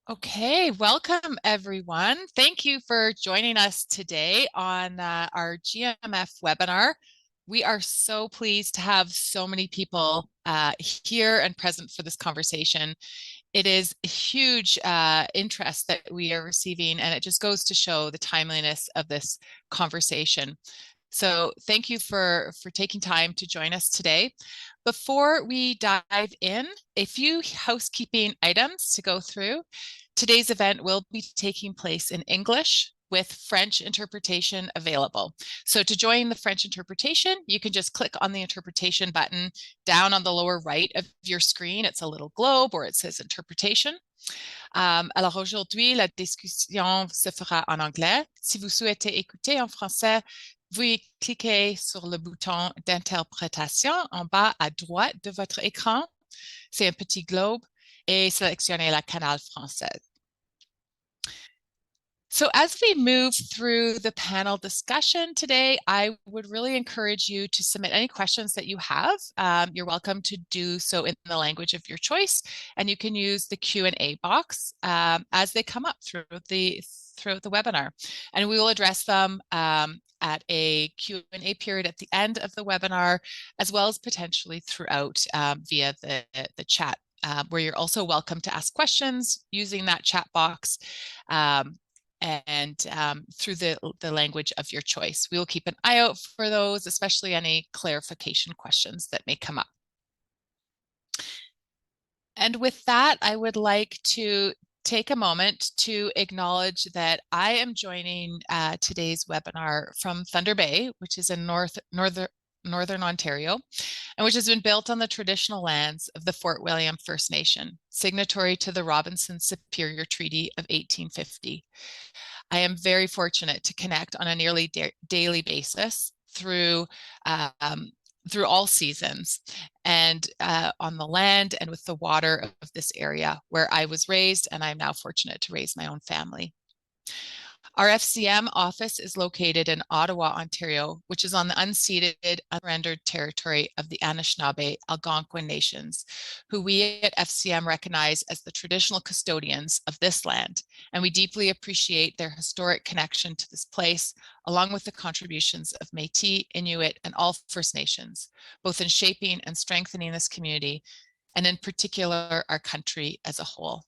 Okay, welcome everyone. Thank you for joining us today on our GMF webinar. We are so pleased to have so many people here and present for this conversation. It is a huge interest that we are receiving, and it just goes to show the timeliness of this conversation. So thank you for taking time to join us today. Before we dive in, a few housekeeping items to go through. Today's event will be taking place in English with French interpretation available. So to join the French interpretation, you can just click on the interpretation button down on the lower right of your screen. It's a little globe where it says interpretation. Alors aujourd'hui, la discussion se fera en anglais. Si vous souhaitez écouter en français, vous cliquez sur le bouton d'interprétation en bas à droite de votre écran. C'est un petit globe et sélectionnez la canal française. So as we move through the panel discussion today, I would really encourage you to submit any questions that you have. You're welcome to do so in the language of your choice, and you can use the Q&A box as they come up throughout the webinar. And we will address them at a Q&A period at the end of the webinar, as well as potentially throughout via the chat, where you're also welcome to ask questions using that chat box. And through the language of your choice. We will keep an eye out for those, especially any clarification questions that may come up. And with that, I would like to take a moment to acknowledge that I am joining today's webinar from Thunder Bay, which is in Northern Ontario, and which has been built on the traditional lands of the Fort William First Nation, signatory to the Robinson Superior Treaty of 1850. I am very fortunate to connect on a nearly daily basis through all seasons and on the land and with the water of this area where I was raised, and I'm now fortunate to raise my own family. Our FCM office is located in Ottawa, Ontario, which is on the unceded, unrendered territory of the Anishinaabe Algonquin nations, who we at FCM recognize as the traditional custodians of this land. And we deeply appreciate their historic connection to this place, along with the contributions of Métis, Inuit, and all First Nations, both in shaping and strengthening this community, and in particular, our country as a whole.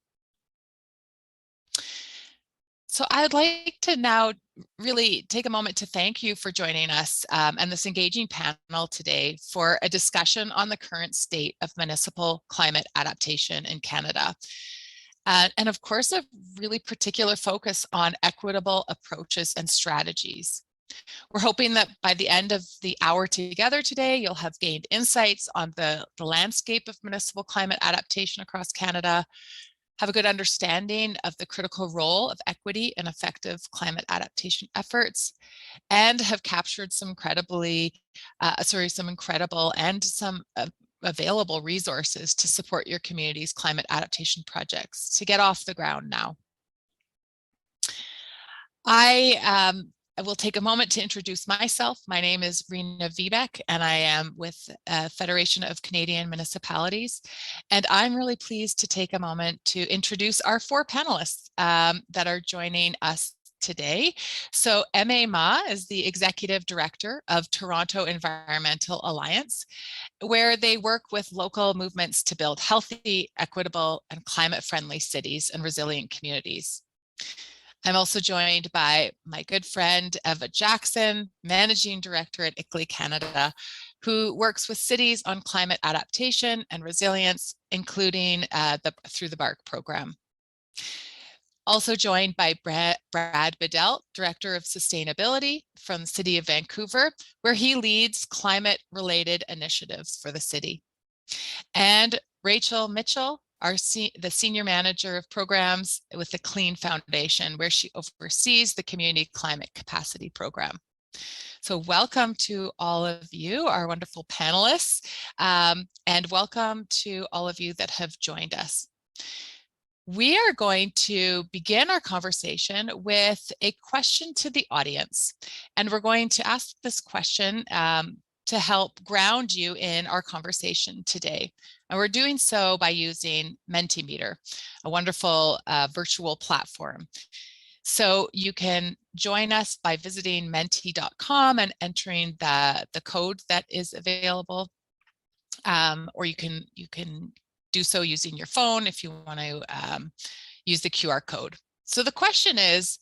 So I'd like to now really take a moment to thank you for joining us and this engaging panel today for a discussion on the current state of municipal climate adaptation in Canada. And of course, a really particular focus on equitable approaches and strategies. We're hoping that by the end of the hour together today, you'll have gained insights on the landscape of municipal climate adaptation across Canada, have a good understanding of the critical role of equity in effective climate adaptation efforts, and have captured some incredible and some available resources to support your community's climate adaptation projects to get off the ground now. I will take a moment to introduce myself. My name is Rena Viebeck, and I am with Federation of Canadian Municipalities. And I'm really pleased to take a moment to introduce our four panelists that are joining us today. So M.A. Ma is the Executive Director of Toronto Environmental Alliance, where they work with local movements to build healthy, equitable, and climate-friendly cities and resilient communities. I'm also joined by my good friend, Eva Jackson, Managing Director at Equitable Canada, who works with cities on climate adaptation and resilience, including through the BARC program. Also joined by Brad Bedell, Director of Sustainability from the City of Vancouver, where he leads climate-related initiatives for the city. And Rachel Mitchell, the Senior Manager of Programs with the Clean Foundation, where she oversees the Community Climate Capacity Program. So welcome to all of you, our wonderful panelists, and welcome to all of you that have joined us. We are going to begin our conversation with a question to the audience, and we're going to ask this question to help ground you in our conversation today. And we're doing so by using Mentimeter, a wonderful virtual platform. So you can join us by visiting menti.com and entering the code that is available. Or you can do so using your phone if you want to use the QR code. So the question is,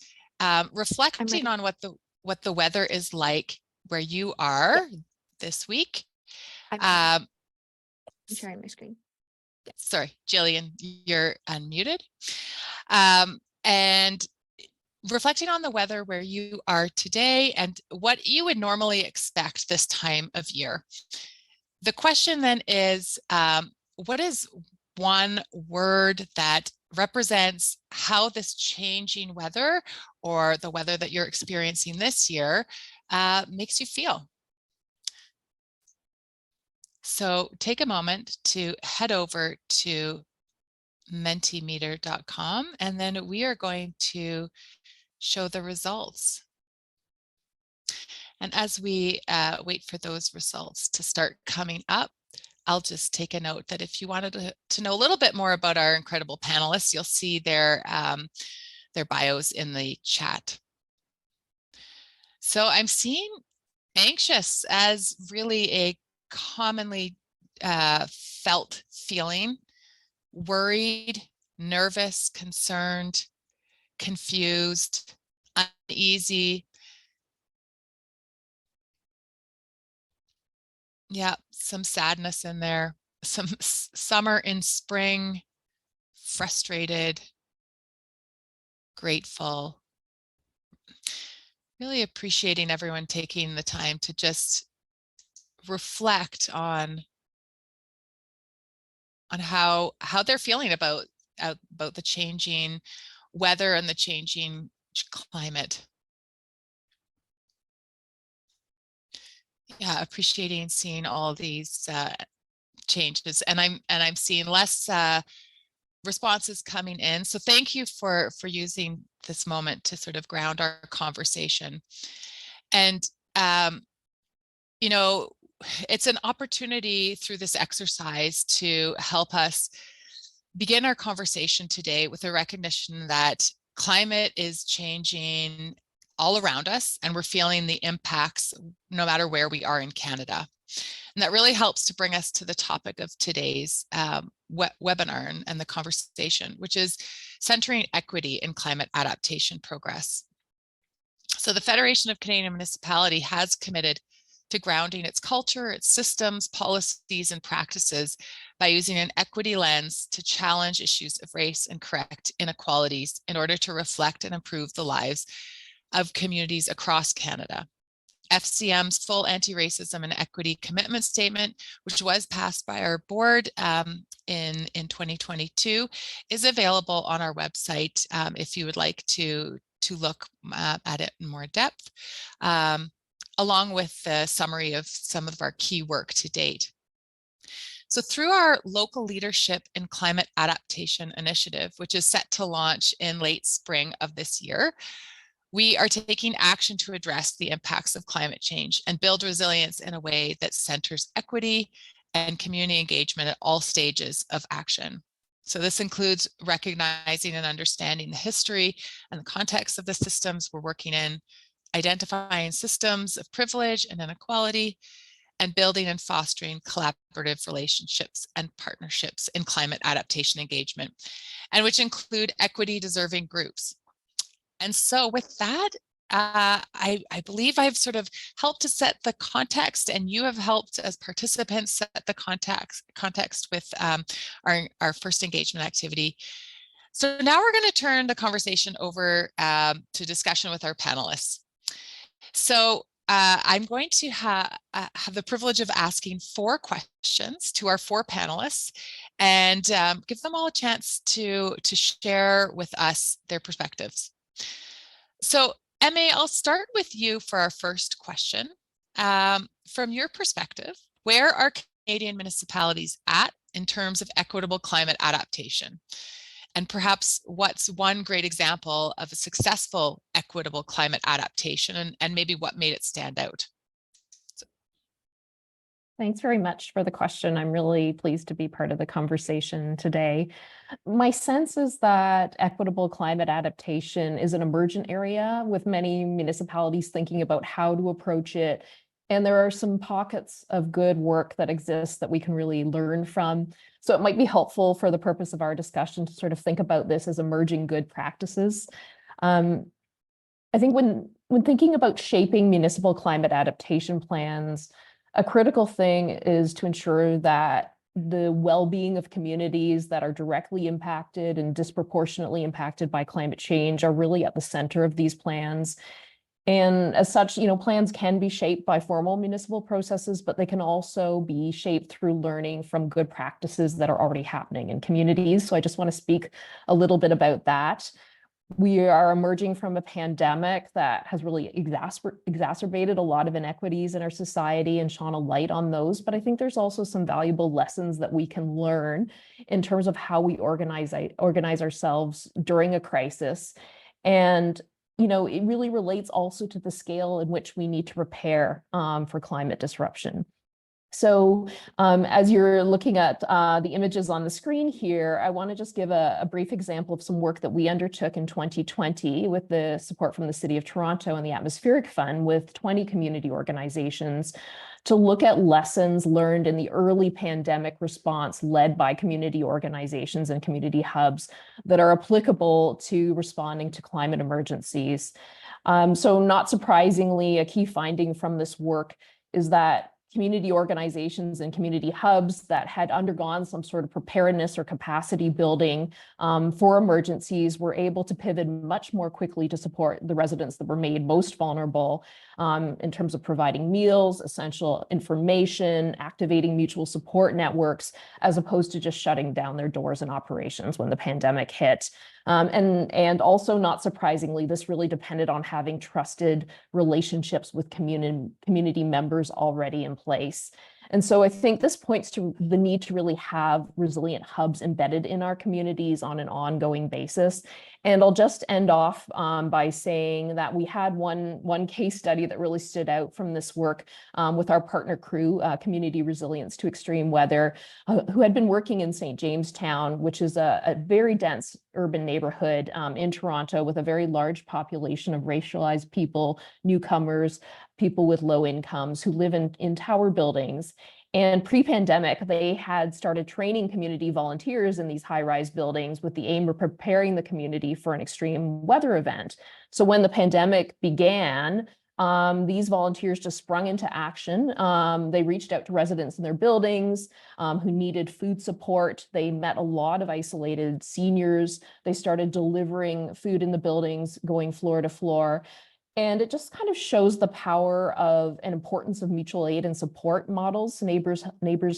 reflecting on what the weather is like where you are this week. I'm sharing my screen. Sorry, Jillian, you're unmuted. And reflecting on the weather where you are today and what you would normally expect this time of year. The question then is, what is one word that represents how this changing weather or the weather that you're experiencing this year makes you feel? So take a moment to head over to mentimeter.com, and then we are going to show the results. And as we wait for those results to start coming up, I'll just take a note that if you wanted to know a little bit more about our incredible panelists, you'll see their bios in the chat. So I'm seeing anxious as really a commonly felt feeling, worried, nervous, concerned, confused, uneasy. Yeah, some sadness in there, some summer in spring, frustrated, grateful. Really appreciating everyone taking the time to just reflect on how they're feeling about the changing weather and the changing climate. Yeah, appreciating seeing all these changes, and I'm seeing less responses coming in. So thank you for using this moment to sort of ground our conversation. And you know, it's an opportunity through this exercise to help us begin our conversation today with a recognition that climate is changing all around us, and we're feeling the impacts no matter where we are in Canada. And that really helps to bring us to the topic of today's webinar and the conversation, which is centering equity in climate adaptation progress. So the Federation of Canadian Municipalities has committed to grounding its culture, its systems, policies, and practices by using an equity lens to challenge issues of race and correct inequalities in order to reflect and improve the lives of communities across Canada. FCM's full anti-racism and equity commitment statement, which was passed by our board in 2022, is available on our website if you would like to look at it in more depth, along with the summary of some of our key work to date. So through our local leadership in climate adaptation initiative, which is set to launch in late spring of this year, we are taking action to address the impacts of climate change and build resilience in a way that centers equity and community engagement at all stages of action. So this includes recognizing and understanding the history and the context of the systems we're working in, identifying systems of privilege and inequality, and building and fostering collaborative relationships and partnerships in climate adaptation engagement, and which include equity deserving groups. And so with that, I believe I've sort of helped to set the context, and you have helped as participants set the context with our first engagement activity. So now we're going to turn the conversation over to discussion with our panelists. So I'm going to have the privilege of asking 4 questions to our 4 panelists and give them all a chance to share with us their perspectives. So Emma, I'll start with you for our first question. From your perspective, where are Canadian municipalities at in terms of equitable climate adaptation? And perhaps what's one great example of a successful equitable climate adaptation, and maybe what made it stand out? Thanks very much for the question. I'm really pleased to be part of the conversation today. My sense is that equitable climate adaptation is an emergent area with many municipalities thinking about how to approach it. And there are some pockets of good work that exist that we can really learn from. So it might be helpful for the purpose of our discussion to sort of think about this as emerging good practices. I think when thinking about shaping municipal climate adaptation plans, a critical thing is to ensure that the well-being of communities that are directly impacted and disproportionately impacted by climate change are really at the center of these plans. And as such, plans can be shaped by formal municipal processes, but they can also be shaped through learning from good practices that are already happening in communities. So I just want to speak a little bit about that. We are emerging from a pandemic that has really exacerbated a lot of inequities in our society and shone a light on those. But I think there's also some valuable lessons that we can learn in terms of how we organize ourselves during a crisis. And it really relates also to the scale in which we need to prepare for climate disruption. So as you're looking at the images on the screen here, I want to just give a brief example of some work that we undertook in 2020 with the support from the City of Toronto and the Atmospheric Fund with 20 community organizations to look at lessons learned in the early pandemic response led by community organizations and community hubs that are applicable to responding to climate emergencies. So not surprisingly, a key finding from this work is that community organizations and community hubs that had undergone some sort of preparedness or capacity building for emergencies were able to pivot much more quickly to support the residents that were made most vulnerable in terms of providing meals, essential information, activating mutual support networks, as opposed to just shutting down their doors and operations when the pandemic hit. And also, not surprisingly, this really depended on having trusted relationships with community members already in place. And so I think this points to the need to really have resilient hubs embedded in our communities on an ongoing basis. And I'll just end off by saying that we had one case study that really stood out from this work with our partner crew, Community Resilience to Extreme Weather, who had been working in St. Jamestown, which is a very dense urban neighborhood in Toronto with a very large population of racialized people, newcomers, people with low incomes who live in tower buildings. And pre-pandemic, they had started training community volunteers in these high-rise buildings with the aim of preparing the community for an extreme weather event. So when the pandemic began, these volunteers just sprung into action. They reached out to residents in their buildings who needed food support. They met a lot of isolated seniors. They started delivering food in the buildings, going floor to floor. And it just kind of shows the power of and importance of mutual aid and support models, neighbors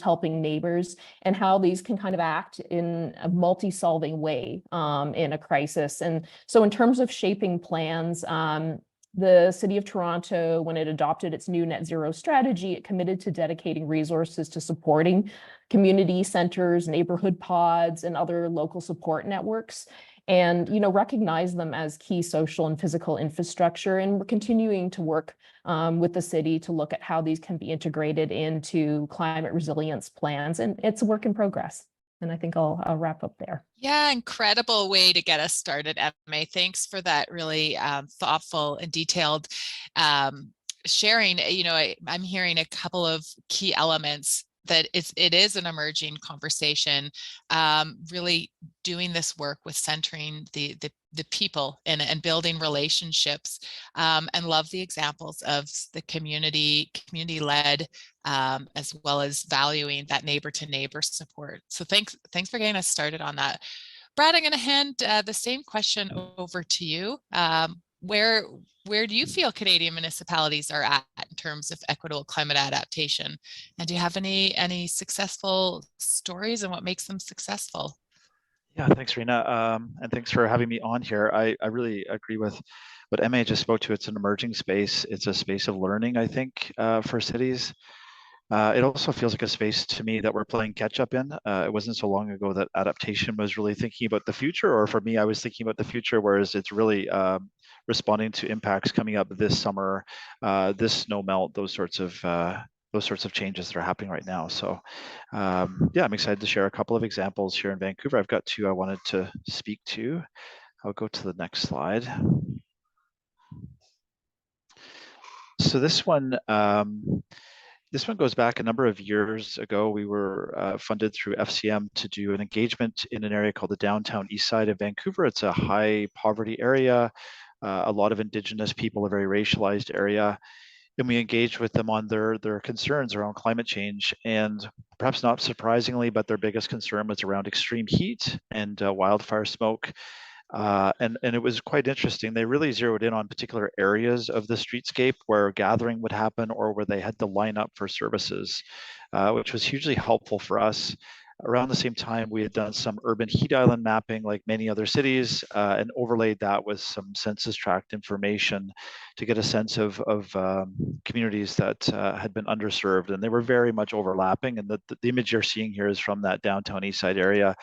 helping neighbors, and how these can kind of act in a multi-solving way in a crisis. And so in terms of shaping plans, the City of Toronto, when it adopted its new net zero strategy, it committed to dedicating resources to supporting community centers, neighborhood pods, and other local support networks, and recognize them as key social and physical infrastructure. And we're continuing to work with the city to look at how these can be integrated into climate resilience plans. And it's a work in progress. And I think I'll wrap up there. Yeah, incredible way to get us started, Emma. Thanks for that really thoughtful and detailed sharing. I'm hearing a couple of key elements that it is an emerging conversation, really doing this work with centering the people and building relationships, and love the examples of the community-led, as well as valuing that neighbor to neighbor support. So thanks for getting us started on that. Brad, I'm going to hand the same question over to you. Where do you feel Canadian municipalities are at in terms of equitable climate adaptation? And do you have any successful stories and what makes them successful? Yeah, thanks, Rena. And thanks for having me on here. I really agree with what Emma just spoke to. It's an emerging space. It's a space of learning, I think, for cities. It also feels like a space to me that we're playing catch up in. It wasn't so long ago that adaptation was really thinking about the future, or for me, I was thinking about the future, whereas it's really responding to impacts coming up this summer, this snow melt, those sorts of those sorts of changes that are happening right now. So yeah, I'm excited to share a couple of examples here in Vancouver. I've got two I wanted to speak to. I'll go to the next slide. So this one goes back a number of years ago. We were funded through FCM to do an engagement in an area called the downtown east side of Vancouver. It's a high poverty area, a lot of Indigenous people, a very racialized area. And we engaged with them on their concerns around climate change. And perhaps not surprisingly, but their biggest concern was around extreme heat and wildfire smoke. And it was quite interesting. They really zeroed in on particular areas of the streetscape where gathering would happen or where they had to line up for services, which was hugely helpful for us. Around the same time, we had done some urban heat island mapping like many other cities and overlaid that with some census tract information to get a sense of communities that had been underserved. And they were very much overlapping. And the image you're seeing here is from that downtown east side area,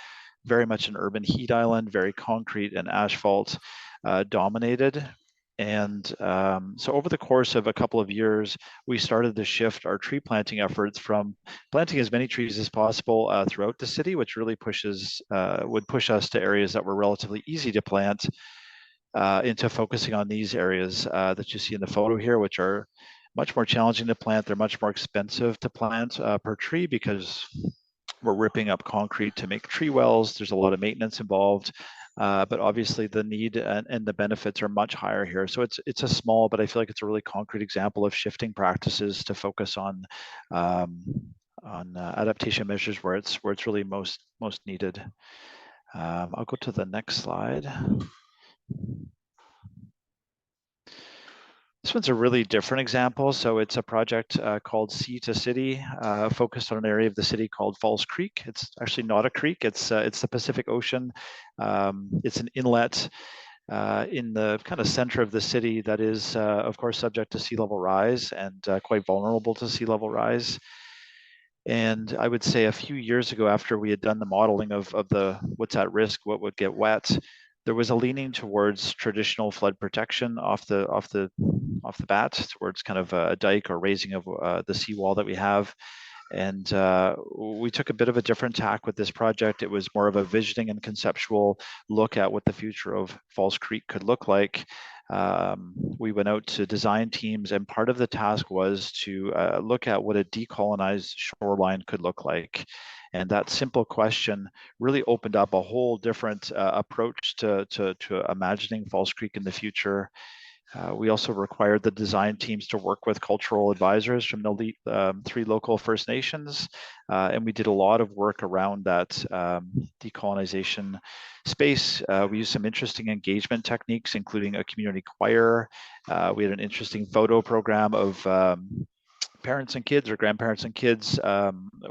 very much an urban heat island, very concrete and asphalt dominated. And so over the course of a couple of years, we started to shift our tree planting efforts from planting as many trees as possible throughout the city, which really would push us to areas that were relatively easy to plant, into focusing on these areas that you see in the photo here, which are much more challenging to plant. They're much more expensive to plant per tree because we're ripping up concrete to make tree wells. There's a lot of maintenance involved. But obviously the need and the benefits are much higher here. So it's a small, but I feel like it's a really concrete example of shifting practices to focus on adaptation measures where it's really most needed. I'll go to the next slide. This one's a really different example. So it's a project called Sea to City, focused on an area of the city called Falls Creek. It's actually not a creek. It's the Pacific Ocean. It's an inlet in the kind of center of the city that is, of course, subject to sea level rise and quite vulnerable to sea level rise. And I would say a few years ago, after we had done the modeling of the what's at risk, what would get wet, there was a leaning towards traditional flood protection off the bat, towards kind of a dike or raising of the seawall that we have. And we took a bit of a different tack with this project. It was more of a visioning and conceptual look at what the future of Falls Creek could look like. We went out to design teams, and part of the task was to look at what a decolonized shoreline could look like. And that simple question really opened up a whole different approach to imagining Falls Creek in the future. We also required the design teams to work with cultural advisors from the 3 local First Nations. And we did a lot of work around that decolonization space. We used some interesting engagement techniques, including a community choir. We had an interesting photo program of parents and kids or grandparents and kids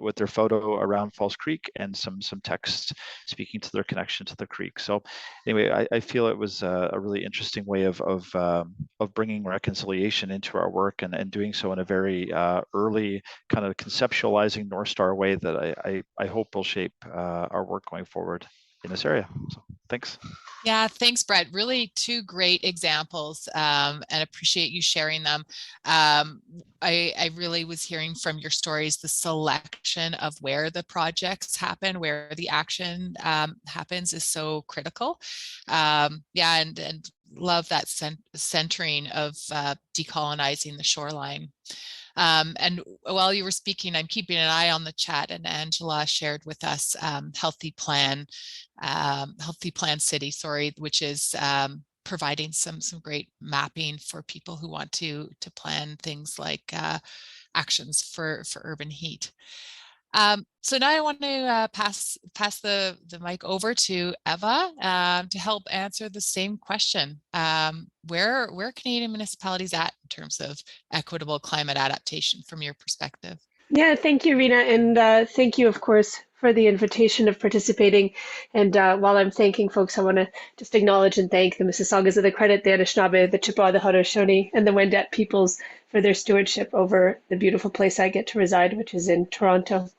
with their photo around Falls Creek and some text speaking to their connection to the creek. So anyway, I feel it was a really interesting way of bringing reconciliation into our work and doing so in a very early kind of conceptualizing North Star way that I hope will shape our work going forward in this area. So thanks. Yeah, thanks, Brett. Really 2 great examples, and appreciate you sharing them. I really was hearing from your stories the selection of where the projects happen, where the action happens is so critical. Yeah, and love that centering of decolonizing the shoreline. And while you were speaking, I'm keeping an eye on the chat, and Angela shared with us Healthy Plan City, which is providing some great mapping for people who want to plan things like actions for urban heat. So now I want to pass the mic over to Eva to help answer the same question. Where are Canadian municipalities at in terms of equitable climate adaptation from your perspective? Yeah, thank you, Rena. And thank you, of course, for the invitation of participating. And while I'm thanking folks, I want to just acknowledge and thank the Mississaugas of the Credit, the Anishinaabe, the Chippewa, the Haudenosaunee, and the Wendat peoples for their stewardship over the beautiful place I get to reside, which is in Toronto.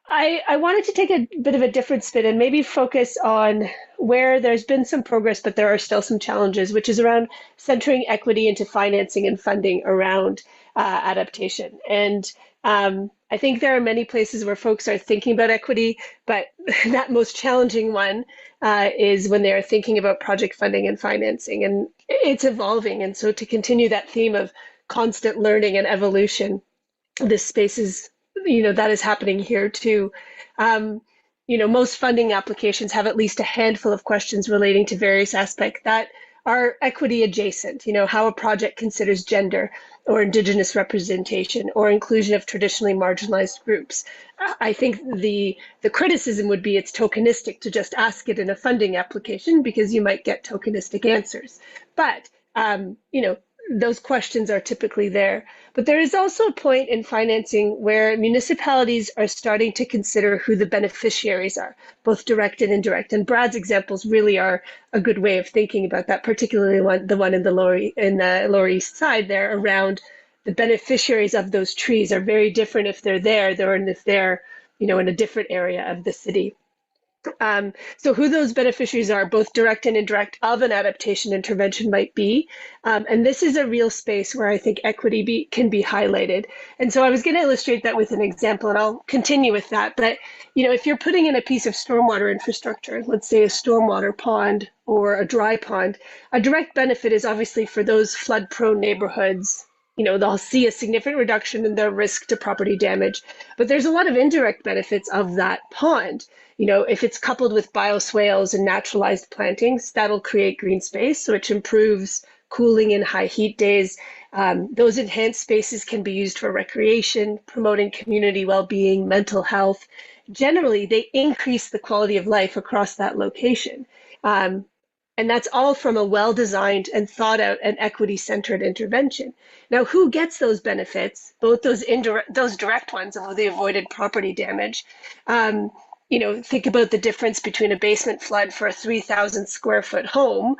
I wanted to take a bit of a different spin and maybe focus on where there's been some progress, but there are still some challenges, which is around centering equity into financing and funding around adaptation. And I think there are many places where folks are thinking about equity, but that most challenging one is when they're thinking about project funding and financing, and it's evolving. And so to continue that theme of constant learning and evolution, this space is, that is happening here too. Um, most funding applications have at least a handful of questions relating to various aspects that are equity adjacent, how a project considers gender or Indigenous representation or inclusion of traditionally marginalized groups. I think the criticism would be it's tokenistic to just ask it in a funding application because you might get tokenistic answers. But, those questions are typically there. But there is also a point in financing where municipalities are starting to consider who the beneficiaries are, both direct and indirect. And Brad's examples really are a good way of thinking about that, particularly the one in the Lower East Side there around the beneficiaries of those trees are very different if they're there than if they're, in a different area of the city. So who those beneficiaries are, both direct and indirect, of an adaptation intervention might be. And this is a real space where I think equity can be highlighted. And so I was going to illustrate that with an example, and I'll continue with that. But, if you're putting in a piece of stormwater infrastructure, let's say a stormwater pond or a dry pond, a direct benefit is obviously for those flood-prone neighborhoods. They'll see a significant reduction in their risk to property damage. But there's a lot of indirect benefits of that pond. If it's coupled with bioswales and naturalized plantings, that'll create green space, which improves cooling in high heat days. Those enhanced spaces can be used for recreation, promoting community well-being, mental health. Generally, they increase the quality of life across that location. And that's all from a well-designed and thought out and equity-centered intervention. Now, who gets those benefits, both those direct ones of the avoided property damage, think about the difference between a basement flood for a 3,000 square foot home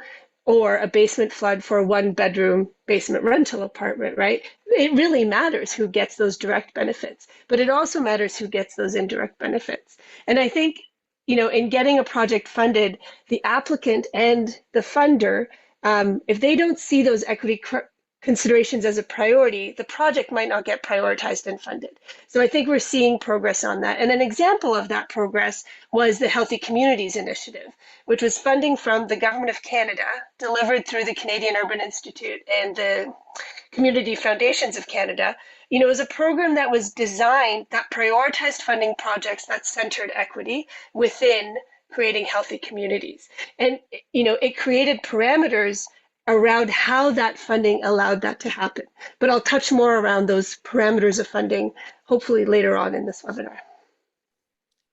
or a basement flood for a 1-bedroom basement rental apartment, right? It really matters who gets those direct benefits, but it also matters who gets those indirect benefits. And I think, in getting a project funded, the applicant and the funder, if they don't see those equity considerations as a priority, the project might not get prioritized and funded. So I think we're seeing progress on that. And an example of that progress was the Healthy Communities Initiative, which was funding from the Government of Canada, delivered through the Canadian Urban Institute and the Community Foundations of Canada. It was a program that was designed that prioritized funding projects that centered equity within creating healthy communities. And, it created parameters around how that funding allowed that to happen. But I'll touch more around those parameters of funding, hopefully later on in this webinar.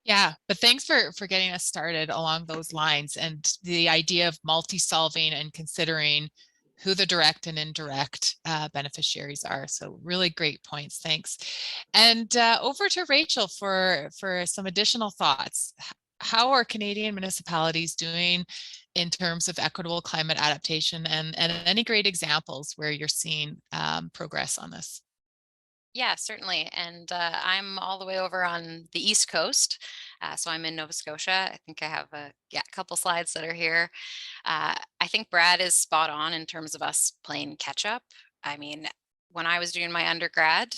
Yeah, but thanks for getting us started along those lines and the idea of multi-solving and considering who the direct and indirect beneficiaries are. So really great points. Thanks. And over to Rachel for some additional thoughts. How are Canadian municipalities doing in terms of equitable climate adaptation, and any great examples where you're seeing progress on this? Yeah, certainly. And I'm all the way over on the East Coast. So I'm in Nova Scotia. I think I have a couple slides that are here. I think Brad is spot on in terms of us playing catch up. I mean, when I was doing my undergrad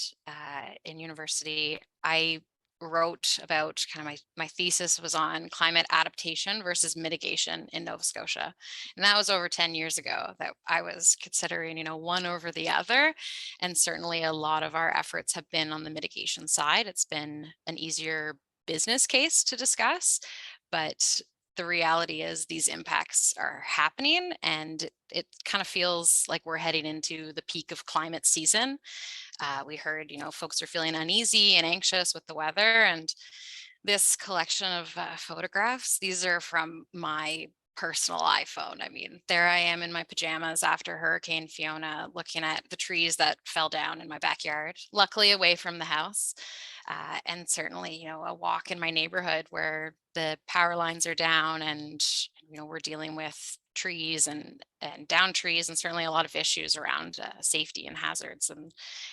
in university, I wrote about my thesis was on climate adaptation versus mitigation in Nova Scotia. And that was over 10 years ago that I was considering, one over the other. And certainly a lot of our efforts have been on the mitigation side. It's been an easier business case to discuss, but the reality is these impacts are happening, and it kind of feels like we're heading into the peak of climate season. We heard, folks are feeling uneasy and anxious with the weather, and this collection of photographs, these are from my personal iPhone. I mean, there I am in my pajamas after Hurricane Fiona, looking at the trees that fell down in my backyard, luckily away from the house. And certainly, a walk in my neighborhood where the power lines are down and, we're dealing with trees and down trees, and certainly a lot of issues around safety and hazards.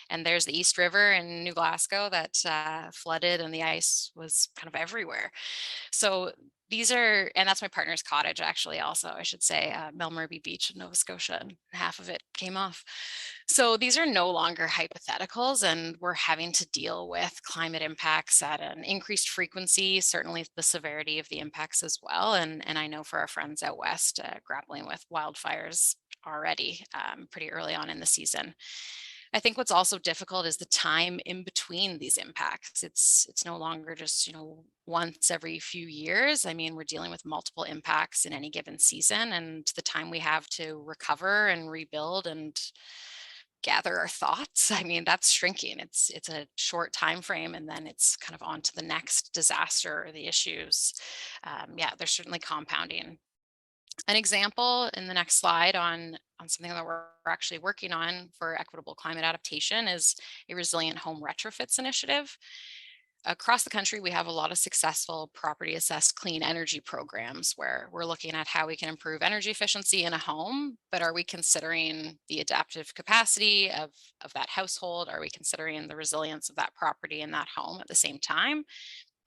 And there's the East River in New Glasgow that flooded, and the ice was kind of everywhere. So these are, and that's my partner's cottage, actually, also, I should say, Melmurby Beach in Nova Scotia, and half of it came off. So these are no longer hypotheticals, and we're having to deal with climate impacts at an increased frequency, certainly the severity of the impacts as well. And I know for our friends out west, grappling with wildfires already pretty early on in the season. I think what's also difficult is the time in between these impacts. It's no longer just, once every few years. I mean, we're dealing with multiple impacts in any given season, and the time we have to recover and rebuild and gather our thoughts, I mean, that's shrinking. It's a short time frame, and then it's kind of on to the next disaster or the issues. Yeah, they're certainly compounding. An example in the next slide on something that we're actually working on for equitable climate adaptation is a resilient home retrofits initiative. Across the country, we have a lot of successful property assessed clean energy programs where we're looking at how we can improve energy efficiency in a home, but are we considering the adaptive capacity of that household? Are we considering the resilience of that property and that home at the same time?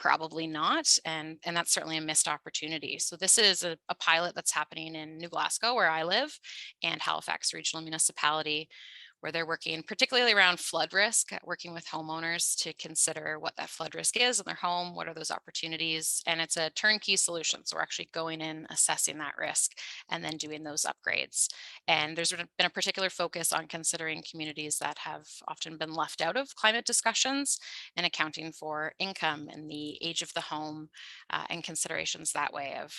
Probably not, and that's certainly a missed opportunity. So this is a pilot that's happening in New Glasgow, where I live, and Halifax Regional Municipality, where they're working particularly around flood risk, working with homeowners to consider what that flood risk is in their home, what are those opportunities, and it's a turnkey solution. So we're actually going in, assessing that risk, and then doing those upgrades. And there's been a particular focus on considering communities that have often been left out of climate discussions and accounting for income and the age of the home and considerations that way of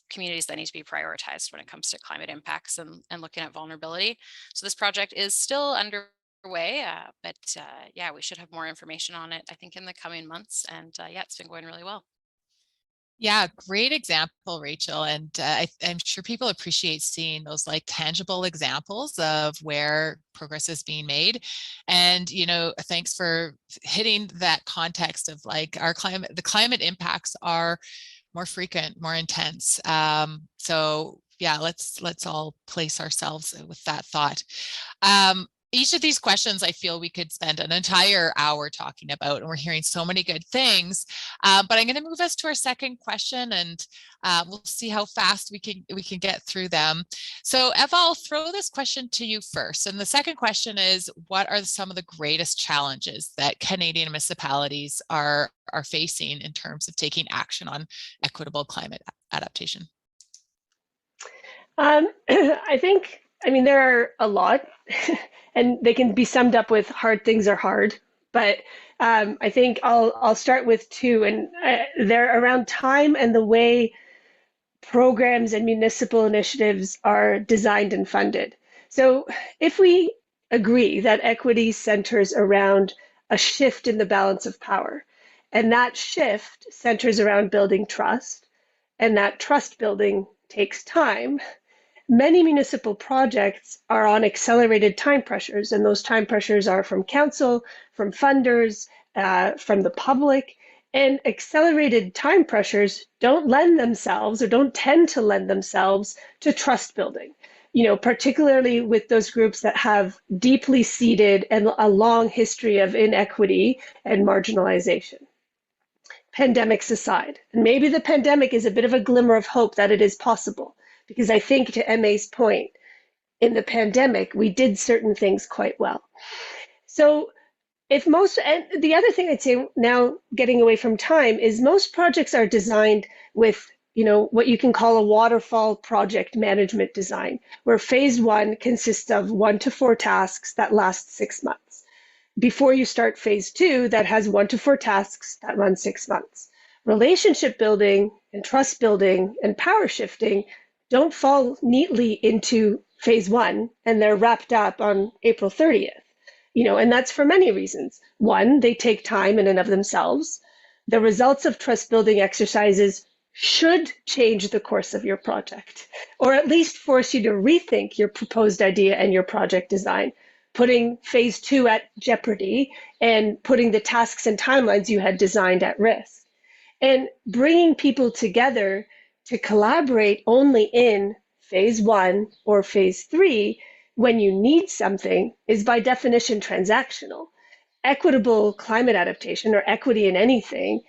communities that need to be prioritized when it comes to climate impacts and looking at vulnerability. So this project is still underway, but yeah, we should have more information on it, I think, in the coming months. And yeah, it's been going really well. Yeah, great example, Rachel. And I'm sure people appreciate seeing those like tangible examples of where progress is being made. And, thanks for hitting that context of like the climate impacts are more frequent, more intense. So yeah, let's all place ourselves with that thought. Each of these questions, I feel we could spend an entire hour talking about, and we're hearing so many good things. But I'm going to move us to our second question, and we'll see how fast we can get through them. So Eva, I'll throw this question to you first. And the second question is, what are some of the greatest challenges that Canadian municipalities are facing in terms of taking action on equitable climate adaptation? I mean, there are a lot, and they can be summed up with hard things are hard. But I think I'll start with two, and they're around time and the way programs and municipal initiatives are designed and funded. So if we agree that equity centers around a shift in the balance of power, and that shift centers around building trust, and that trust building takes time, many municipal projects are on accelerated time pressures, and those time pressures are from council, from funders, from the public. And accelerated time pressures don't lend themselves, or don't tend to lend themselves, to trust building, particularly with those groups that have deeply seated and a long history of inequity and marginalization. Pandemics aside, and maybe the pandemic is a bit of a glimmer of hope that it is possible, because I think, to MA's point, in the pandemic, we did certain things quite well. So and the other thing I'd say now, getting away from time, is most projects are designed with, what you can call a waterfall project management design, where phase one consists of 1 to 4 tasks that last 6 months. Before you start phase two, that has 1 to 4 tasks that run 6 months. Relationship building and trust building and power shifting don't fall neatly into phase one, and they're wrapped up on April 30th. And that's for many reasons. One, they take time in and of themselves. The results of trust building exercises should change the course of your project, or at least force you to rethink your proposed idea and your project design, putting phase two at jeopardy and putting the tasks and timelines you had designed at risk. And bringing people together to collaborate only in phase 1 or phase 3, when you need something, is by definition transactional. Equitable climate adaptation, or equity in anything,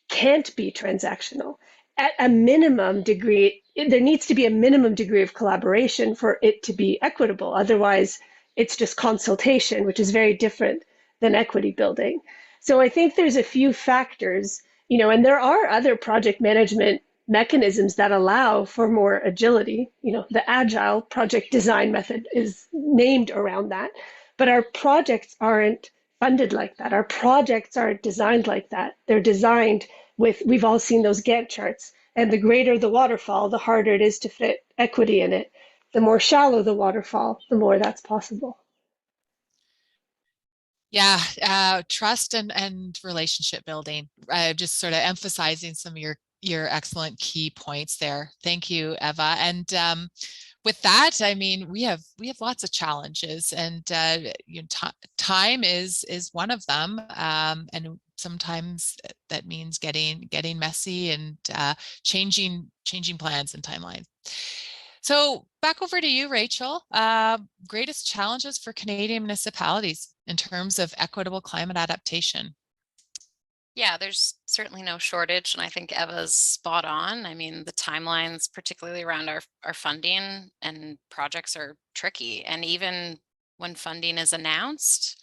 can't be transactional. At a minimum degree, there needs to be a minimum degree of collaboration for it to be equitable. Otherwise, it's just consultation, which is very different than equity building. So I think there's a few factors, and there are other project management mechanisms that allow for more agility. The agile project design method is named around that, but our projects aren't funded like that. Our projects aren't designed like that. They're designed with, we've all seen those Gantt charts, and the greater the waterfall, the harder it is to fit equity in it. The more shallow the waterfall, the more that's possible. Yeah, trust and relationship building. Just sort of emphasizing some of your excellent key points there. Thank you, Eva. And with that, I mean, we have lots of challenges, and time is one of them. And sometimes that means getting messy and changing plans and timelines. So back over to you, Rachel. Greatest challenges for Canadian municipalities in terms of equitable climate adaptation? Yeah, there's certainly no shortage, and I think Eva's spot on. I mean, the timelines, particularly around our funding and projects, are tricky. And even when funding is announced,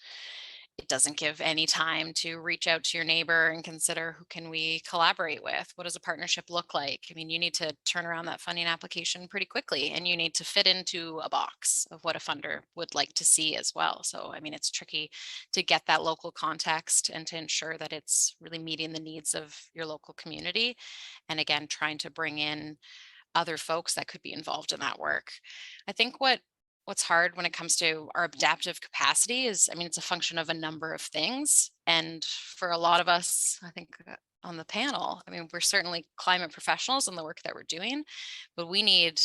it doesn't give any time to reach out to your neighbor and consider who can we collaborate with? What does a partnership look like? I mean, you need to turn around that funding application pretty quickly, and you need to fit into a box of what a funder would like to see as well. So, I mean, it's tricky to get that local context and to ensure that it's really meeting the needs of your local community. And again, trying to bring in other folks that could be involved in that work. I think what's hard when it comes to our adaptive capacity is, I mean, it's a function of a number of things. And for a lot of us, I think on the panel, I mean, we're certainly climate professionals in the work that we're doing, but we need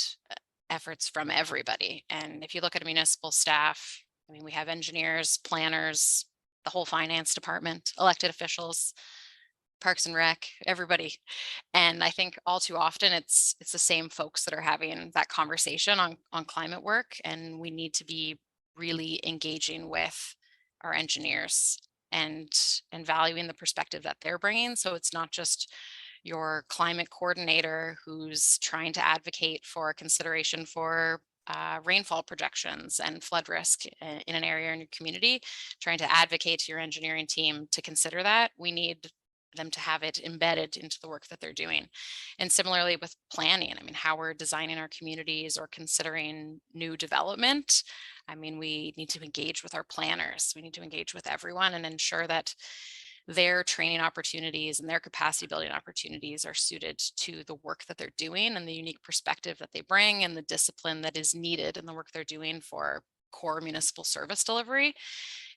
efforts from everybody. And if you look at a municipal staff, I mean, we have engineers, planners, the whole finance department, elected officials, Parks and Rec, everybody. And I think all too often it's the same folks that are having that conversation on climate work, and we need to be really engaging with our engineers and valuing the perspective that they're bringing. So it's not just your climate coordinator who's trying to advocate for consideration for rainfall projections and flood risk in an area in your community, trying to advocate to your engineering team to consider that. We need them to have it embedded into the work that they're doing. And similarly with planning, I mean, how we're designing our communities or considering new development. I mean, we need to engage with our planners. We need to engage with everyone and ensure that their training opportunities and their capacity building opportunities are suited to the work that they're doing and the unique perspective that they bring and the discipline that is needed in the work they're doing for core municipal service delivery.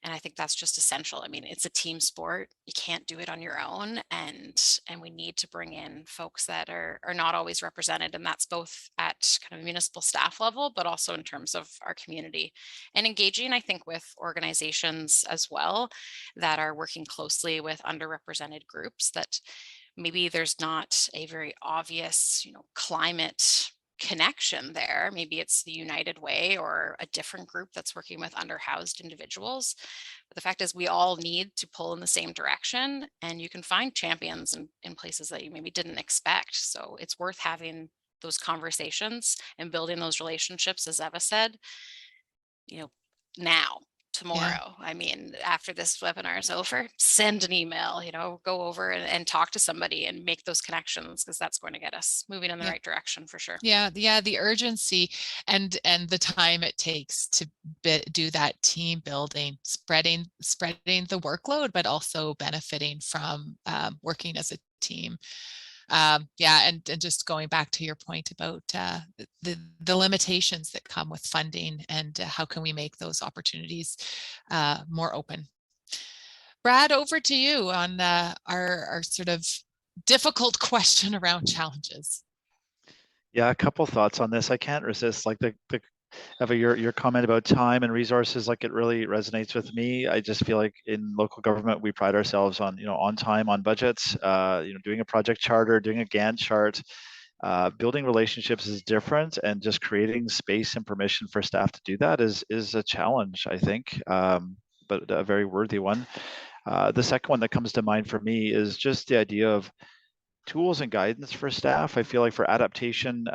And I think that's just essential. I mean, it's a team sport. You can't do it on your own. And we need to bring in folks that are not always represented. And that's both at kind of municipal staff level, but also in terms of our community. And engaging, I think, with organizations as well that are working closely with underrepresented groups, that maybe there's not a very obvious, climate connection there. Maybe it's the United Way or a different group that's working with underhoused individuals. But the fact is we all need to pull in the same direction, and you can find champions in places that you maybe didn't expect. So it's worth having those conversations and building those relationships, as Eva said, now. Tomorrow. I mean, after this webinar is over, send an email, go over and talk to somebody and make those connections, because that's going to get us moving in the right direction for sure. Yeah, the urgency and the time it takes to do that team building, spreading the workload, but also benefiting from working as a team. Yeah, and just going back to your point about the limitations that come with funding, and how can we make those opportunities more open. Brad, over to you on our sort of difficult question around challenges. Yeah, a couple thoughts on this. I can't resist, like Eva, your comment about time and resources, like it really resonates with me. I just feel like in local government, we pride ourselves on, on time, on budgets, doing a project charter, doing a Gantt chart. building relationships is different, and just creating space and permission for staff to do that is a challenge, I think, but a very worthy one. The second one that comes to mind for me is just the idea of tools and guidance for staff. I feel like for adaptation,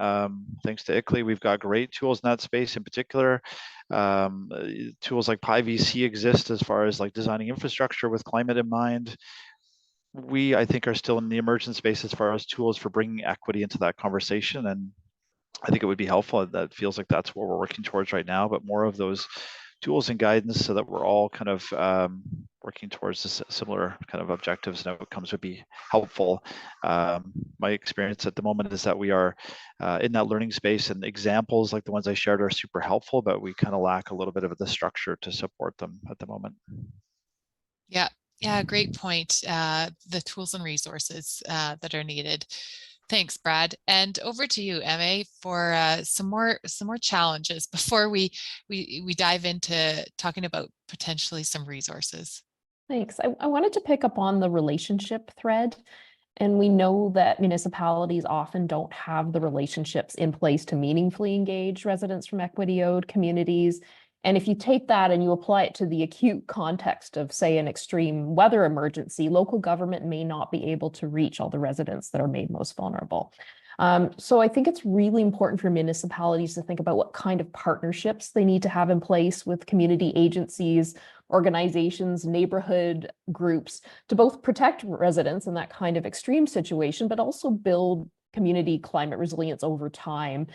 thanks to ICLEI, we've got great tools in that space in particular. Tools like PyVC exist as far as like designing infrastructure with climate in mind. We, I think, are still in the emergent space as far as tools for bringing equity into that conversation. And I think it would be helpful. That feels like that's what we're working towards right now, but more of those tools and guidance so that we're all kind of working towards this similar kind of objectives and outcomes would be helpful. My experience at the moment is that we are in that learning space, and examples like the ones I shared are super helpful, but we kind of lack a little bit of the structure to support them at the moment. Yeah, great point. The tools and resources that are needed. Thanks, Brad. And over to you, Emma, for some more challenges before we dive into talking about potentially some resources. Thanks. I wanted to pick up on the relationship thread. And we know that municipalities often don't have the relationships in place to meaningfully engage residents from equity-owed communities. And if you take that and you apply it to the acute context of, say, an extreme weather emergency, local government may not be able to reach all the residents that are made most vulnerable. So I think it's really important for municipalities to think about what kind of partnerships they need to have in place with community agencies, organizations, neighborhood groups to both protect residents in that kind of extreme situation, but also build community climate resilience over time.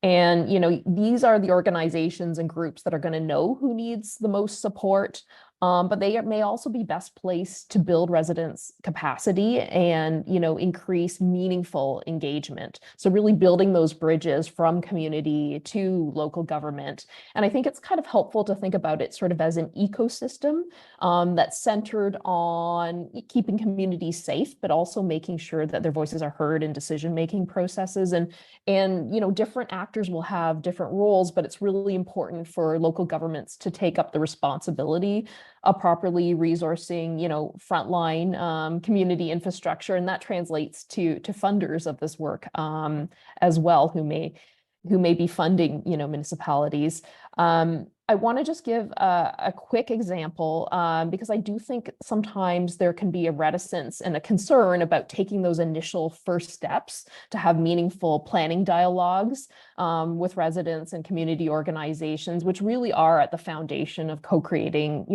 And, these are the organizations and groups that are going to know who needs the most support, but they may also be best placed to build residents' capacity and, increase meaningful engagement. So really building those bridges from community to local government. And I think it's kind of helpful to think about it sort of as an ecosystem that's centered on keeping communities safe, but also making sure that their voices are heard in decision-making processes. And different actors will have different roles, but it's really important for local governments to take up the responsibility of properly resourcing, frontline community infrastructure, and that translates to funders of this work as well, who may be funding, municipalities. I want to just give a quick example because I do think sometimes there can be a reticence and a concern about taking those initial first steps to have meaningful planning dialogues with residents and community organizations, which really are at the foundation of co-creating,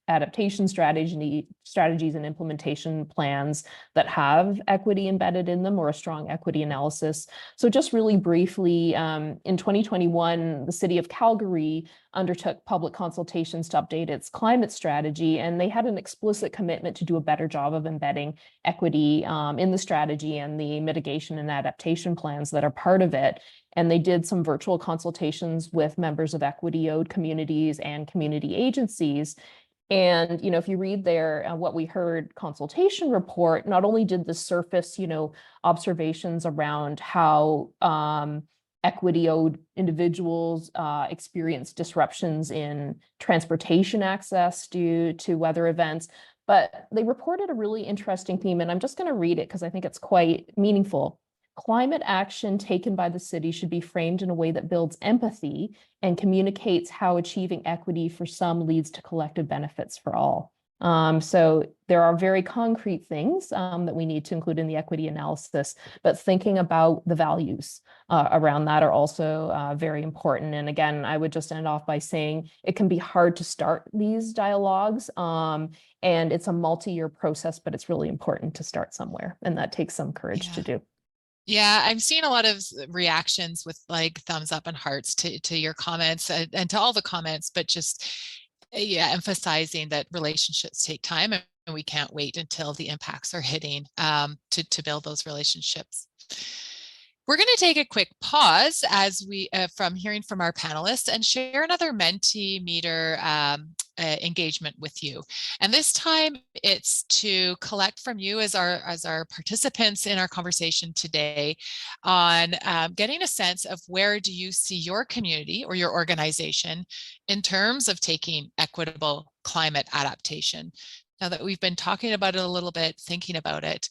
adaptation strategies and implementation plans that have equity embedded in them or a strong equity analysis. So just really briefly, in 2021, the city of Calgary undertook public consultations to update its climate strategy, and they had an explicit commitment to do a better job of embedding equity in the strategy and the mitigation and adaptation plans that are part of it. And they did some virtual consultations with members of equity-owed communities and community agencies. And, if you read there what we heard consultation report, not only did the surface, observations around how equity-owed individuals experience disruptions in transportation access due to weather events, but they reported a really interesting theme, and I'm just going to read it because I think it's quite meaningful. Climate action taken by the city should be framed in a way that builds empathy and communicates how achieving equity for some leads to collective benefits for all. So there are very concrete things that we need to include in the equity analysis, but thinking about the values around that are also very important. And again, I would just end off by saying it can be hard to start these dialogues, and it's a multi-year process, but it's really important to start somewhere, and that takes some courage to do. Yeah, I'm seeing a lot of reactions with like thumbs up and hearts to your comments and to all the comments, but just emphasizing that relationships take time and we can't wait until the impacts are hitting to build those relationships. We're going to take a quick pause as we from hearing from our panelists and share another Mentimeter engagement with you. And this time it's to collect from you as our participants in our conversation today on getting a sense of where do you see your community or your organization in terms of taking equitable climate adaptation. Now that we've been talking about it a little bit, thinking about it,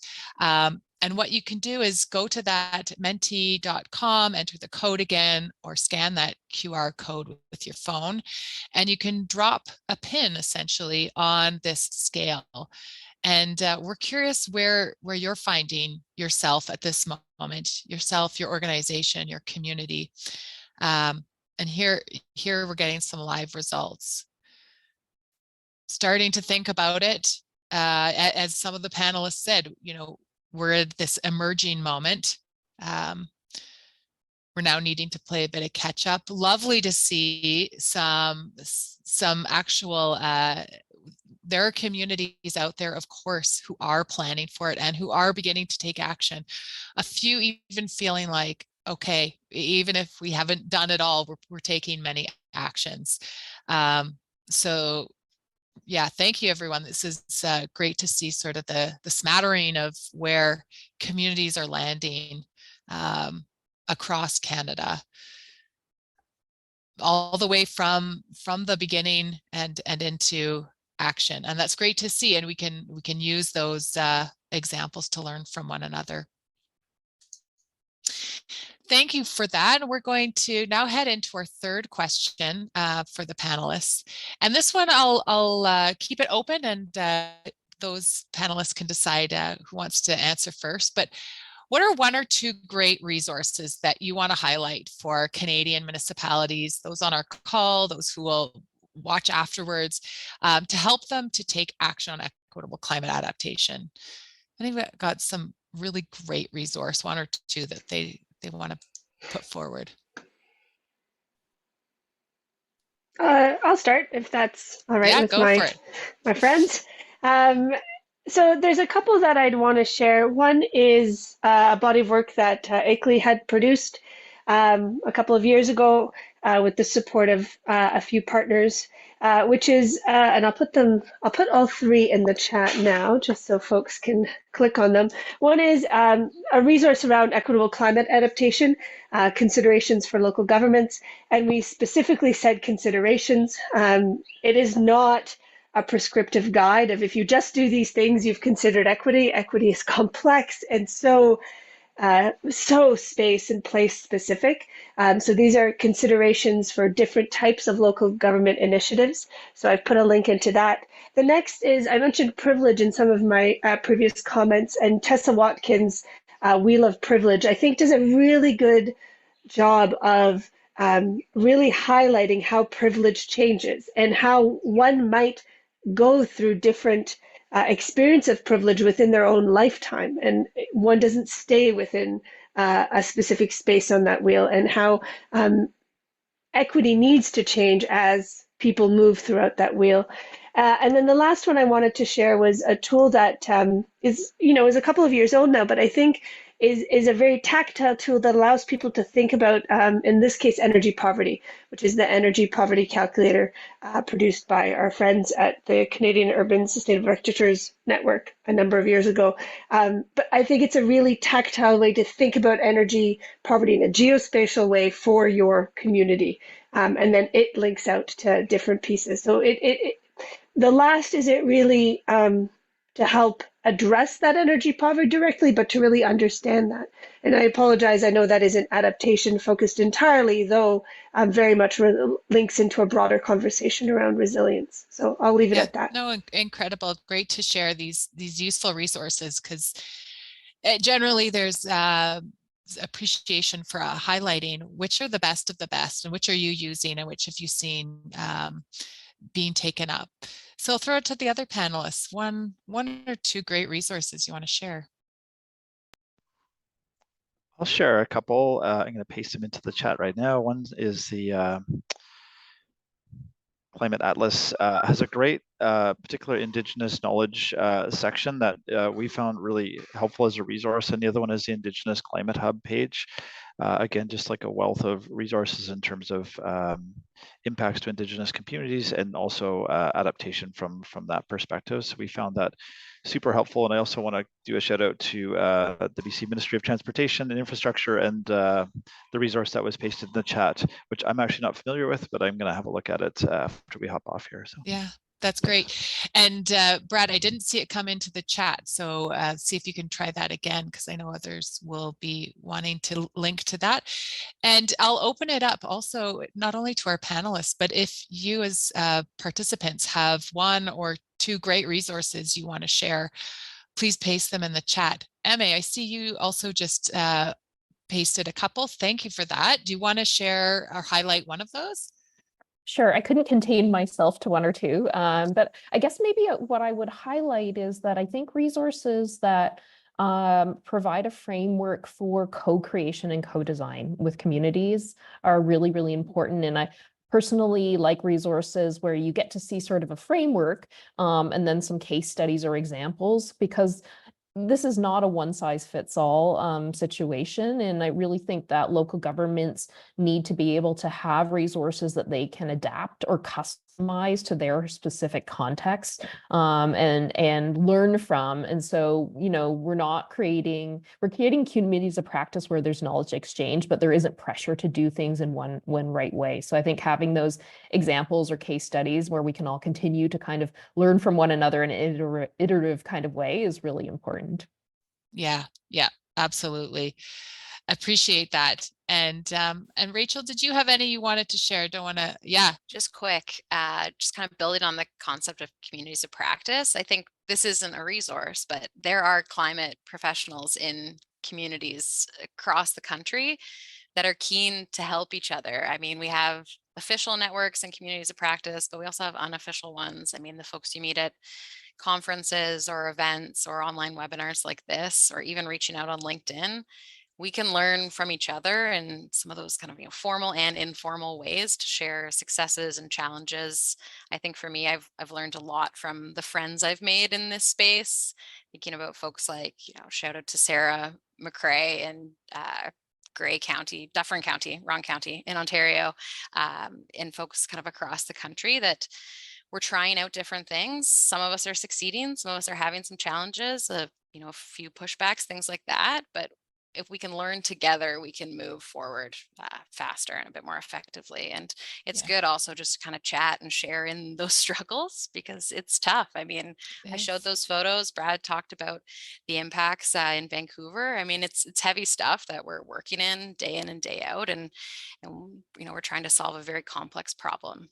And what you can do is go to that menti.com, enter the code again, or scan that QR code with your phone, and you can drop a pin essentially on this scale. And we're curious where you're finding yourself at this moment, yourself, your organization, your community. And here we're getting some live results. Starting to think about it, as some of the panelists said, you know, we're at this emerging moment. We're now needing to play a bit of catch up. Lovely to see some actual, there are communities out there, of course, who are planning for it and who are beginning to take action. A few even feeling like, okay, even if we haven't done it all, we're taking many actions. So yeah, thank you, everyone. This is great to see sort of the smattering of where communities are landing across Canada, all the way from the beginning and into action. And that's great to see. And we can use those examples to learn from one another. Thank you for that. We're going to now head into our third question for the panelists. And this one, I'll keep it open, and those panelists can decide who wants to answer first. But what are one or two great resources that you want to highlight for Canadian municipalities, those on our call, those who will watch afterwards, to help them to take action on equitable climate adaptation? I think we've got some really great resource, one or two that they want to put forward. I'll start if that's all right with my friends. So there's a couple that I'd want to share. One is a body of work that Equitable had produced a couple of years ago with the support of a few partners, which is, and I'll put all three in the chat now, just so folks can click on them. One is a resource around equitable climate adaptation, considerations for local governments, and we specifically said considerations. It is not a prescriptive guide of if you just do these things, you've considered equity. Equity is complex and so space and place specific. So these are considerations for different types of local government initiatives. So I've put a link into that. The next is, I mentioned privilege in some of my previous comments, and Tessa Watkins' Wheel of Privilege, I think, does a really good job of really highlighting how privilege changes and how one might go through different experience of privilege within their own lifetime, and one doesn't stay within a specific space on that wheel, and how equity needs to change as people move throughout that wheel. And then the last one I wanted to share was a tool that is a couple of years old now, but I think is a very tactile tool that allows people to think about, in this case, energy poverty, which is the energy poverty calculator produced by our friends at the Canadian Urban Sustainable Architectures Network a number of years ago. But I think it's a really tactile way to think about energy poverty in a geospatial way for your community. And then it links out to different pieces. So the last isn't really to help address that energy poverty directly, but to really understand that. And I apologize, I know that isn't adaptation focused entirely, though very much links into a broader conversation around resilience. So I'll leave it at that. No, incredible. Great to share these useful resources, because generally there's appreciation for highlighting which are the best of the best and which are you using and which have you seen being taken up. So I'll throw it to the other panelists. One or two great resources you want to share. I'll share a couple. I'm going to paste them into the chat right now. One is the Climate Atlas has a great particular Indigenous knowledge section that we found really helpful as a resource. And the other one is the Indigenous Climate Hub page. Again, just like a wealth of resources in terms of impacts to Indigenous communities and also adaptation from that perspective. So we found that super helpful. And I also want to do a shout out to the BC Ministry of Transportation and Infrastructure and the resource that was pasted in the chat, which I'm actually not familiar with, but I'm going to have a look at it after we hop off here. So yeah, That's great. And Brad, I didn't see it come into the chat. So see if you can try that again, because I know others will be wanting to link to that. And I'll open it up also, not only to our panelists, but if you as participants have one or two great resources you want to share, please paste them in the chat. Emma, I see you also just pasted a couple. Thank you for that. Do you want to share or highlight one of those? Sure, I couldn't contain myself to one or two, but I guess maybe what I would highlight is that I think resources that provide a framework for co-creation and co-design with communities are really, really important. And I personally like resources where you get to see sort of a framework and then some case studies or examples, because this is not a one-size-fits-all situation. And I really think that local governments need to be able to have resources that they can adapt or customize to their specific context and learn from. And so, we're creating communities of practice where there's knowledge exchange, but there isn't pressure to do things in one right way. So I think having those examples or case studies where we can all continue to kind of learn from one another in an iterative kind of way is really important. Yeah, absolutely. Appreciate that. And Rachel, did you have any you wanted to share? Don't want to, yeah. Just quick, just kind of building on the concept of communities of practice. I think this isn't a resource, but there are climate professionals in communities across the country that are keen to help each other. I mean, we have official networks and communities of practice, but we also have unofficial ones. I mean, the folks you meet at conferences or events or online webinars like this, or even reaching out on LinkedIn, we can learn from each other in some of those kind of formal and informal ways to share successes and challenges. I think for me, I've learned a lot from the friends I've made in this space, thinking about folks like, shout out to Sarah McCrae in Dufferin County, wrong county in Ontario, and folks kind of across the country that we're trying out different things. Some of us are succeeding, some of us are having some challenges, a few pushbacks, things like that. But if we can learn together, we can move forward faster and a bit more effectively. And it's good also just to kind of chat and share in those struggles, because it's tough. I mean, I showed those photos. Brad talked about the impacts in Vancouver. I mean, it's heavy stuff that we're working in and day out. And we're trying to solve a very complex problem.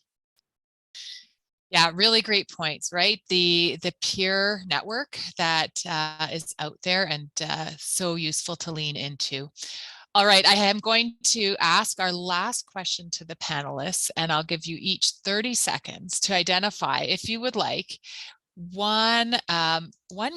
Yeah, really great points, right? The peer network that is out there and so useful to lean into. All right, I am going to ask our last question to the panelists, and I'll give you each 30 seconds to identify, if you would like, one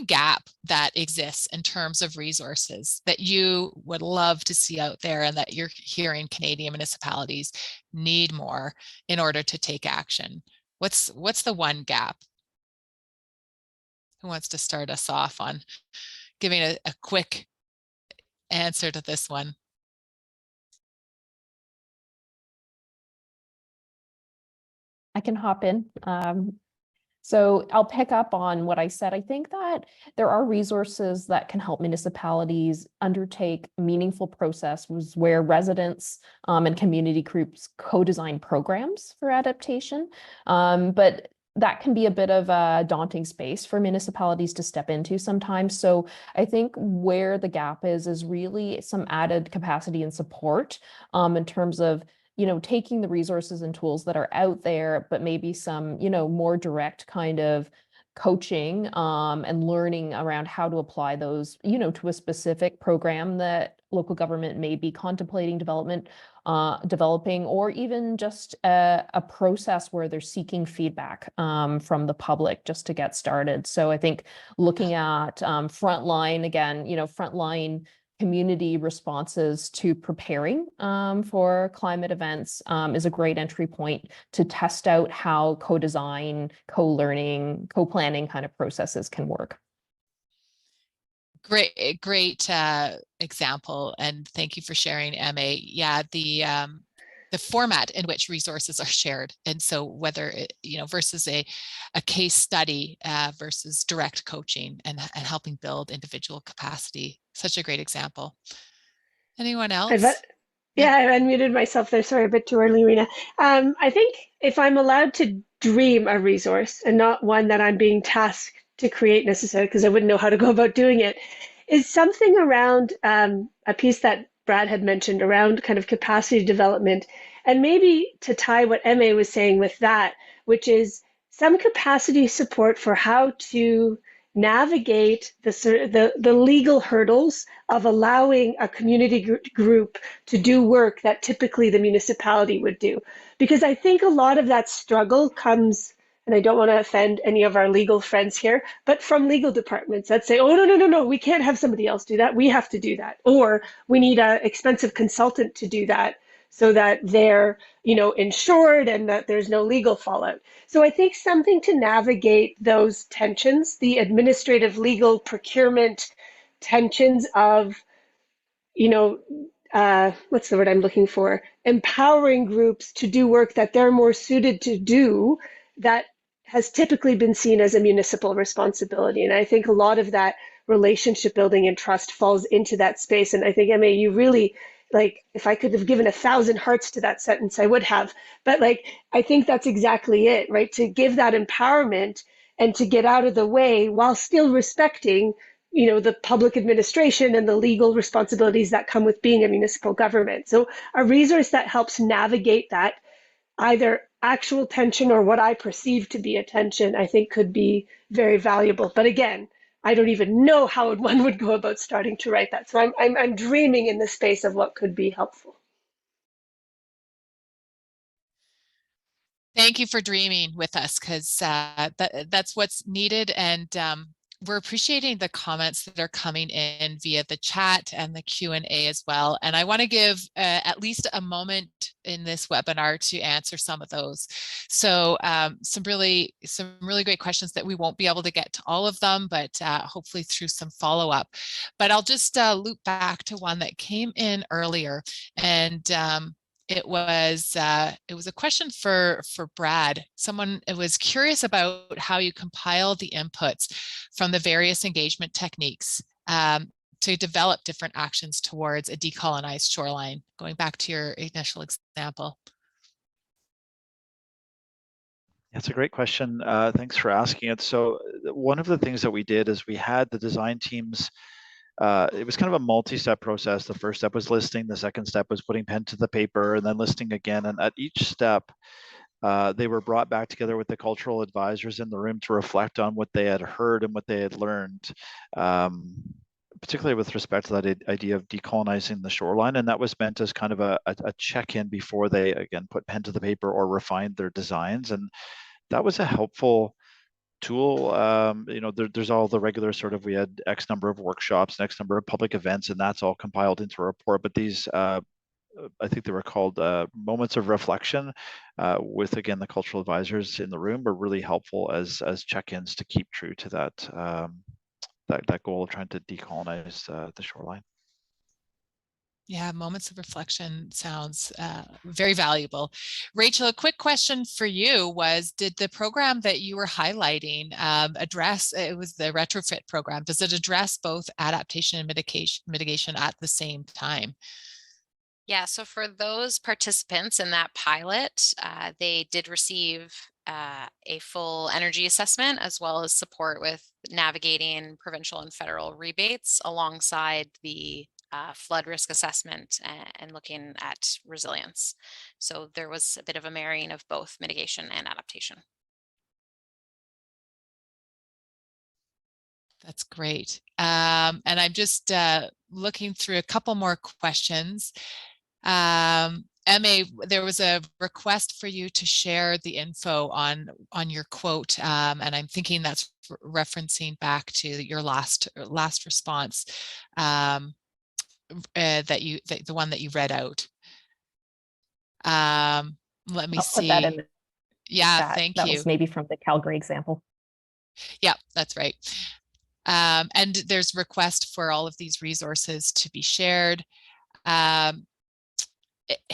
gap that exists in terms of resources that you would love to see out there and that you're hearing Canadian municipalities need more in order to take action. What's the one gap? Who wants to start us off on giving a quick answer to this one? I can hop in. So I'll pick up on what I said. I think that there are resources that can help municipalities undertake meaningful processes where residents and community groups co-design programs for adaptation. But that can be a bit of a daunting space for municipalities to step into sometimes. So I think where the gap is really some added capacity and support in terms of taking the resources and tools that are out there, but maybe some, more direct kind of coaching and learning around how to apply those, to a specific program that local government may be contemplating developing, or even just a process where they're seeking feedback from the public just to get started. So I think looking at frontline community responses to preparing for climate events is a great entry point to test out how co-design, co-learning, co-planning kind of processes can work. Great example, and thank you for sharing, Emma. Yeah, the format in which resources are shared, and so whether it, versus a case study versus direct coaching and helping build individual capacity. Such a great example. Anyone else? Yeah, I unmuted myself there. Sorry, a bit too early, Rena. I think if I'm allowed to dream a resource and not one that I'm being tasked to create necessarily because I wouldn't know how to go about doing it, is something around a piece that Brad had mentioned around kind of capacity development. And maybe to tie what Emma was saying with that, which is some capacity support for how to navigate the legal hurdles of allowing a community group to do work that typically the municipality would do. Because I think a lot of that struggle comes, and I don't want to offend any of our legal friends here, but from legal departments that say, oh, no, we can't have somebody else do that. We have to do that. Or we need an expensive consultant to do that so that they're, insured and that there's no legal fallout. So I think something to navigate those tensions, the administrative, legal, procurement tensions of, what's the word I'm looking for? Empowering groups to do work that they're more suited to do that has typically been seen as a municipal responsibility. And I think a lot of that relationship building and trust falls into that space. And I think, Emma, you really, if I could have given 1,000 hearts to that sentence, I would have. But I think that's exactly it, right? To give that empowerment and to get out of the way while still respecting the public administration and the legal responsibilities that come with being a municipal government. So a resource that helps navigate that either actual tension or what I perceive to be a tension, I think could be very valuable. But again, I don't even know how one would go about starting to write that. So I'm dreaming in the space of what could be helpful. Thank you for dreaming with us, because that's what's needed. And we're appreciating the comments that are coming in via the chat and the Q&A as well. And I want to give at least a moment in this webinar to answer some of those. So some really great questions that we won't be able to get to all of them, but hopefully through some follow-up. But I'll just loop back to one that came in earlier. And it was a question for Brad. Someone was curious about how you compile the inputs from the various engagement techniques to develop different actions towards a decolonized shoreline, going back to your initial example. That's a great question. Thanks for asking it. So one of the things that we did is we had the design teams. It was kind of a multi-step process. The first step was listing. The second step was putting pen to the paper and then listing again. And at each step, they were brought back together with the cultural advisors in the room to reflect on what they had heard and what they had learned, particularly with respect to that idea of decolonizing the shoreline. And that was meant as kind of a check-in before they, again, put pen to the paper or refined their designs. And that was a helpful tool. There's all the regular sort of, we had X number of workshops, X number of public events, and that's all compiled into a report. But these, I think they were called moments of reflection with, again, the cultural advisors in the room were really helpful as check-ins to keep true to that, that goal of trying to decolonize the shoreline. Yeah, moments of reflection sounds very valuable. Rachel, a quick question for you was, did the program that you were highlighting address, it was the retrofit program, does it address both adaptation and mitigation at the same time? Yeah, so for those participants in that pilot, they did receive a full energy assessment as well as support with navigating provincial and federal rebates alongside the flood risk assessment and looking at resilience. So there was a bit of a marrying of both mitigation and adaptation. That's great. And I'm just looking through a couple more questions. Emma, there was a request for you to share the info on your quote, and I'm thinking that's referencing back to your last response, the one that you read out. Let me see. Put that in the chat. Thank you. That was maybe from the Calgary example. Yeah, that's right. And there's request for all of these resources to be shared.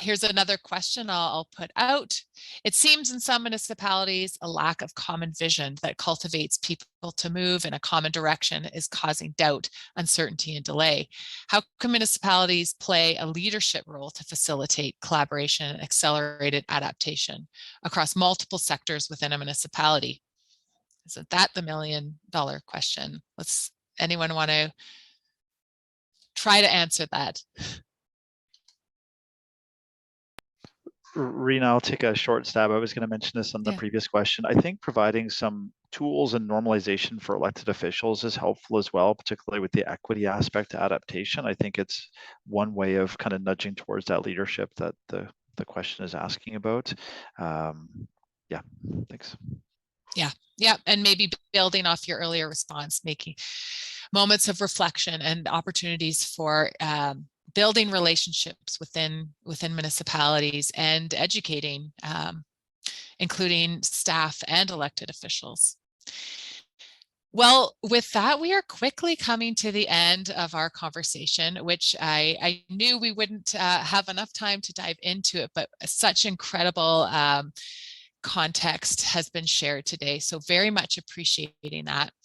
here's another question I'll put out. It seems in some municipalities, a lack of common vision that cultivates people to move in a common direction is causing doubt, uncertainty, and delay. How can municipalities play a leadership role to facilitate collaboration and accelerated adaptation across multiple sectors within a municipality? Isn't that the $1 million question? Anyone want to try to answer that? Rena, I'll take a short stab. I was going to mention this on the previous question. I think providing some tools and normalization for elected officials is helpful as well, particularly with the equity aspect to adaptation. I think it's one way of kind of nudging towards that leadership that the question is asking about. Yeah, thanks. Yeah, and maybe building off your earlier response, making moments of reflection and opportunities for building relationships within municipalities and educating, including staff and elected officials. Well, with that, we are quickly coming to the end of our conversation, which I knew we wouldn't have enough time to dive into it, but such incredible context has been shared today. So very much appreciating that.